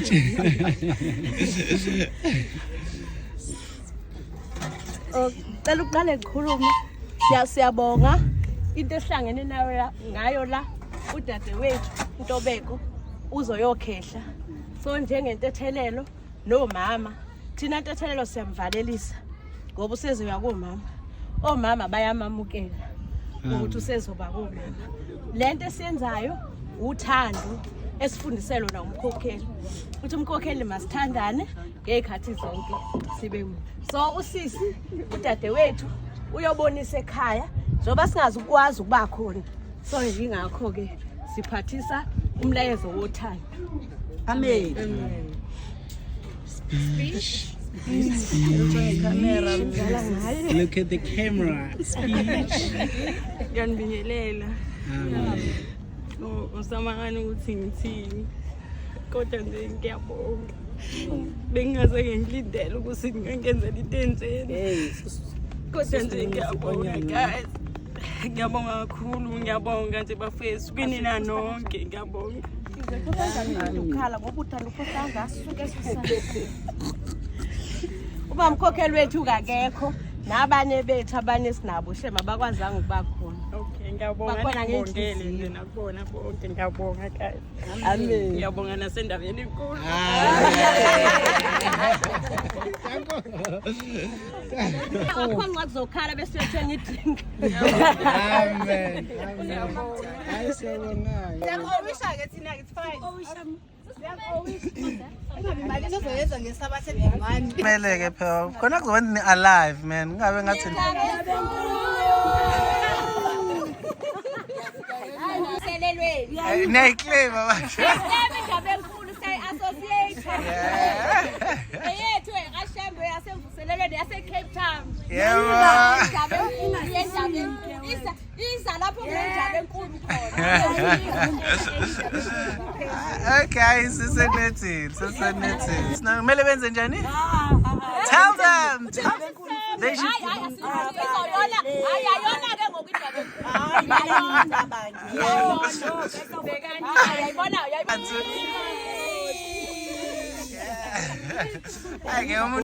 speech. Cela ukuqale ngikhulume. Siyabonga into ehlangene nayo ngayo la udadewethu uNtobeko uzoyokhehla. So njengentethelelo nomama thina ntethelelo siyamvalelisa ngoba usezoya komama. Omama bayamamukela ukuthi usezoba komama. Lento esiyenzayo uthando esifundiselo na umkhokheli. Uthi umkhokheli masithandane ngezikhathi zonke sibe mu. So usisi udadewethu uyobonisa ekhaya njoba singazi ukwazi ukuba khona. So ngingakho ke siphathisa umlayezo wothando. Amen. Speech. Look at the camera. Speech. Ngiyanibingelela. Usamangani ukuthi ngithini. Kodwa nje ngiyabonga. Bengaze ngilindele ukuthi ngingenzela into enzeni. Kodwa nje ngiyabonga guys. Ngiyabonga kakhulu, ngiyabonga nje bafethu kwinina nonke, ngiyabonga. Ukhala ngoba uthanda ukhohlanga sisuke sifike. Uba umkhokheli wethu kakekho nabanye bethu abanye sinabo shema bakwazanga ukuba khona. Okay, ngiyabonga ngibongele nje nakubona bonke, ngiyabonga guys. Amen. Ngiyabonga nasendaweni enkulu. Awukhona ngakuzokhala bese uyothenga idrink. Amen. Hayi siyabonga. Siyakowisha ke thina ke fine. Kumele ke phela khona kuzoba ni alive man ngabe ngathi Nayiclaim manje indaba enkulu say-associate eyethu eKashembe yasemvuselelweni yase-Cape Town. Yebo. Iza lapho kunendaba enkulu khona. Okay, sisenethile. Kumele benze njani? Tell them. They should. Ayike umuntu